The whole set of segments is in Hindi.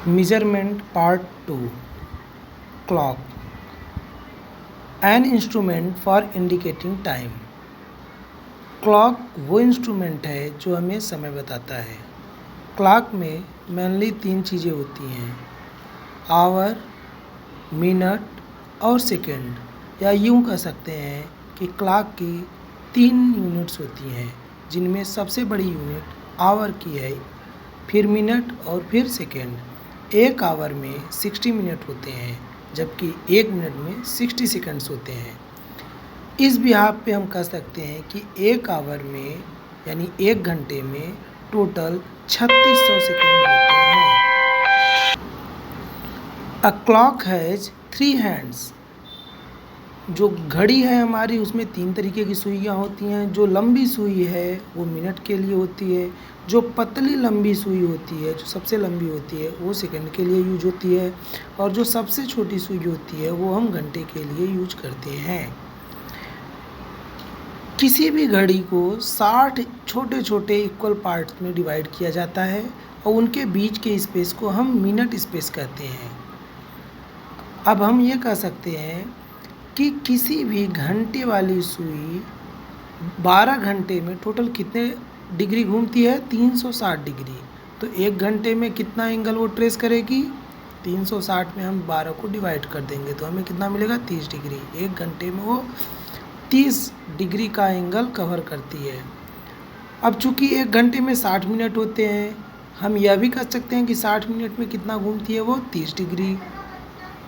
Measurement part 2 clock an instrument for indicating time. Clock वो इंस्ट्रूमेंट है जो हमें समय बताता है। क्लॉक में मेनली 3 चीज़ें होती हैं, आवर, मिनट और सेकंड, या यूँ कह सकते हैं कि क्लॉक की 3 यूनिट्स होती हैं, जिनमें सबसे बड़ी यूनिट आवर की है, फिर मिनट और फिर सेकंड। एक आवर में 60 मिनट होते हैं, जबकि एक मिनट में 60 सेकंड्स होते हैं। इस बिहाफ पे हम कह सकते हैं कि एक आवर में यानी एक घंटे में टोटल 3600 सेकंड होते हैं। A clock has 3 hands. जो घड़ी है हमारी, उसमें 3 तरीके की सुइयाँ होती हैं। जो लंबी सुई है वो मिनट के लिए होती है, जो पतली लंबी सुई होती है, जो सबसे लंबी होती है, वो सेकंड के लिए यूज होती है, और जो सबसे छोटी सुई होती है वो हम घंटे के लिए यूज करते हैं। किसी भी घड़ी को 60 छोटे छोटे इक्वल पार्ट्स में डिवाइड किया जाता है, और उनके बीच के स्पेस को हम मिनट स्पेस कहते हैं। अब हम ये कह सकते हैं कि किसी भी घंटे वाली सुई 12 घंटे में टोटल कितने डिग्री घूमती है? 360 डिग्री। तो एक घंटे में कितना एंगल वो ट्रेस करेगी? 360 में हम 12 को डिवाइड कर देंगे तो हमें कितना मिलेगा? 30 डिग्री। एक घंटे में वो 30 डिग्री का एंगल कवर करती है। अब चूंकि एक घंटे में 60 मिनट होते हैं, हम यह भी कह सकते हैं कि 60 मिनट में कितना घूमती है वो? 30 डिग्री।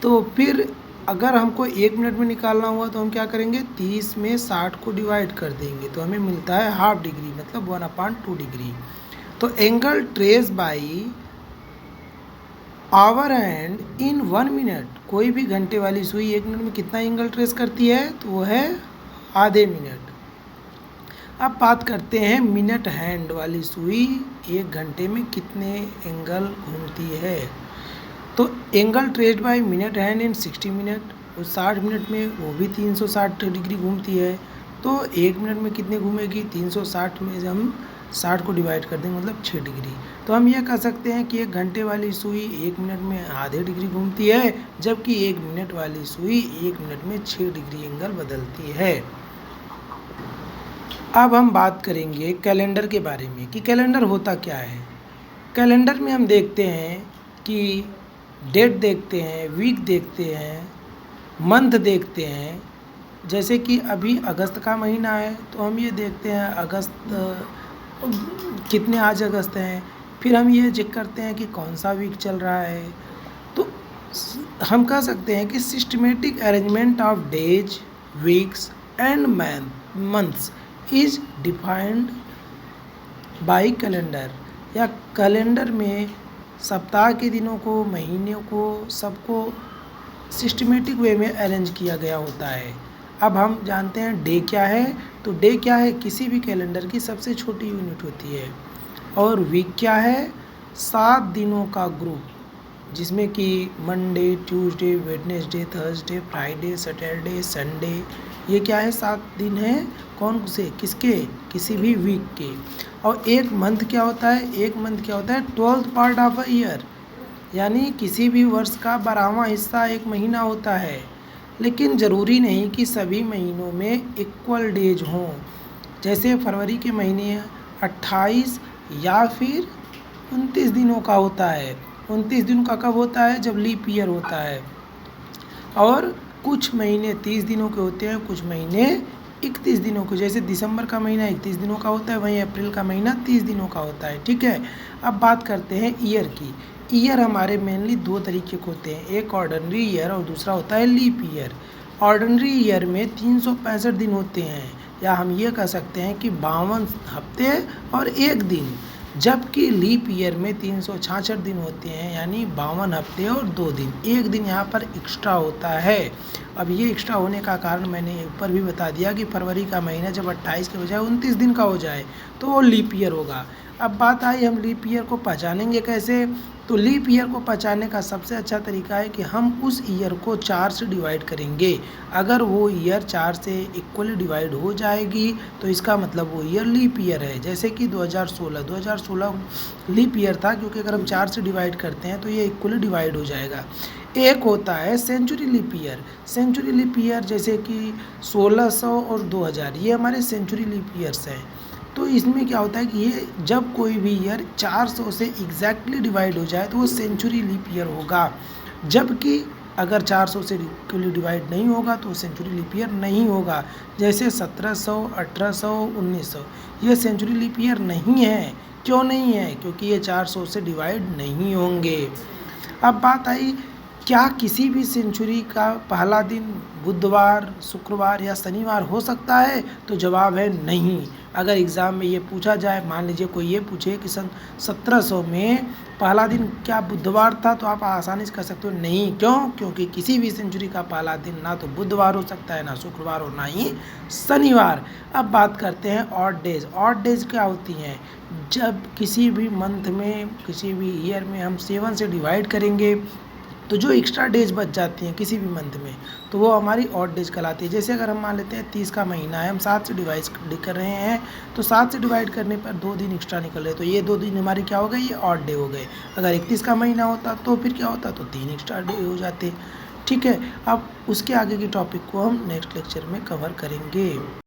तो फिर अगर हमको एक मिनट में निकालना हुआ तो हम क्या करेंगे? 30 में 60 को डिवाइड कर देंगे तो हमें मिलता है हाफ डिग्री, मतलब 1/2 डिग्री। तो angle trace by our hand in 1 minute, कोई भी घंटे वाली सुई एक मिनट में कितना एंगल ट्रेस करती है? तो वो है आधे मिनट। अब बात करते हैं मिनट हैंड वाली सुई एक घंटे में कितने एंगल घूमती है। तो angle traced by minute hand in 60 minute, और 60 मिनट में वो भी 360 डिग्री घूमती है। तो एक मिनट में कितने घूमेगी? 360 में हम 60 को डिवाइड कर देंगे, मतलब 6 डिग्री। तो हम ये कह सकते हैं कि एक घंटे वाली सुई एक मिनट में आधे डिग्री घूमती है, जबकि एक मिनट वाली सुई एक मिनट में 6 डिग्री एंगल बदलती है। अब हम बात करेंगे कैलेंडर के बारे में कि कैलेंडर होता क्या है। कैलेंडर में हम देखते हैं कि डेट देखते हैं, वीक देखते हैं, मंथ देखते हैं। जैसे कि अभी अगस्त का महीना है तो हम ये देखते हैं अगस्त कितने आज अगस्त हैं। फिर हम ये चेक करते हैं कि कौन सा वीक चल रहा है। तो हम कह सकते हैं कि systematic arrangement of days, weeks and months is defined by calendar. या कैलेंडर में सप्ताह के दिनों को, महीनों को, सबको सिस्टमेटिक वे में अरेंज किया गया होता है। अब हम जानते हैं डे क्या है। तो डे क्या है? किसी भी कैलेंडर की सबसे छोटी यूनिट होती है। और वीक क्या है? 7 दिनों का ग्रुप, जिसमें कि Monday, Tuesday, Wednesday, Thursday, Friday, Saturday, Sunday, ये क्या है? 7 दिन है। कौन से? किसके? किसी भी वीक के। और एक मंथ क्या होता है? एक मंथ क्या होता है? 12th part of a year, यानी किसी भी वर्ष का 12वां हिस्सा एक महीना होता है। लेकिन ज़रूरी नहीं कि सभी महीनों में इक्वल डेज हों। जैसे फरवरी के महीने 28 या फिर 29 दिनों का होता है। 29 दिन का कब होता है? जब लीप ईयर होता है। और कुछ महीने 30 दिनों के होते हैं, कुछ महीने 31 दिनों के। जैसे दिसंबर का महीना 31 दिनों का होता है, वहीं अप्रैल का महीना 30 दिनों का होता है। ठीक है। अब बात करते हैं ईयर की। ईयर हमारे मेनली 2 तरीके के होते हैं, एक ऑर्डिनरी ईयर और दूसरा होता है लीप ईयर। ऑर्डिनरी ईयर में 365 दिन होते हैं, या हम ये कह सकते हैं कि 52 हफ्ते और 1 दिन, जबकि लीप ईयर में 366 दिन होते हैं, यानी 52 हफ्ते और 2 दिन। 1 दिन यहाँ पर एक्स्ट्रा होता है। अब ये एक्स्ट्रा होने का कारण मैंने ऊपर भी बता दिया कि फरवरी का महीना जब 28 के बजाय 29 दिन का हो जाए तो वो लीप ईयर होगा। अब बात आई हम लीप ईयर को पहचानेंगे कैसे। तो लीप ईयर को पहचानने का सबसे अच्छा तरीका है कि हम उस ईयर को 4 से डिवाइड करेंगे। अगर वो ईयर 4 से इक्वली डिवाइड हो जाएगी तो इसका मतलब वो ईयर लीप ईयर है। जैसे कि 2016 लीप ईयर था, क्योंकि अगर हम 4 से डिवाइड करते हैं तो ये इक्वली डिवाइड हो जाएगा। एक होता है century leap year. Century leap year जैसे कि 1600 और 2000, ये हमारे सेंचुरी लीप ईयर्स हैं। तो इसमें क्या होता है कि ये जब कोई भी ईयर 400 से एग्जैक्टली डिवाइड हो जाए तो वो सेंचुरी लीप ईयर होगा। जबकि अगर 400 से इक्वली डिवाइड नहीं होगा तो सेंचुरी लीप ईयर नहीं होगा। जैसे 1700, 1800, 1900, ये सेंचुरी लीप ईयर नहीं है। क्यों नहीं है? क्योंकि ये 400 से डिवाइड नहीं होंगे। अब बात आई, क्या किसी भी सेंचुरी का पहला दिन बुधवार, शुक्रवार या शनिवार हो सकता है? तो जवाब है नहीं। अगर एग्ज़ाम में ये पूछा जाए, मान लीजिए कोई ये पूछे कि सन 1700 में पहला दिन क्या बुधवार था, तो आप आसानी से कह सकते हो नहीं। क्यों? क्योंकि किसी भी सेंचुरी का पहला दिन ना तो बुधवार हो सकता है, ना शुक्रवार और ना ही शनिवार। अब बात करते हैं ऑड डेज। ऑड डेज क्या होती हैं? जब किसी भी मंथ में, किसी भी ईयर में हम 7 से डिवाइड करेंगे तो जो एक्स्ट्रा डेज बच जाती हैं किसी भी मंथ में, तो वो हमारी ऑड डेज कहलाती है। जैसे अगर हम मान लेते हैं 30 का महीना है, हम 7 से डिवाइड कर रहे हैं, तो 7 से डिवाइड करने पर 2 दिन एक्स्ट्रा निकल रहे हैं, तो ये 2 दिन हमारे क्या हो गए? ये ऑड डे हो गए। अगर 31 का महीना होता तो फिर क्या होता? तो 3 एक्स्ट्रा डे हो जाते। ठीक है, अब उसके आगे के टॉपिक को हम नेक्स्ट लेक्चर में कवर करेंगे।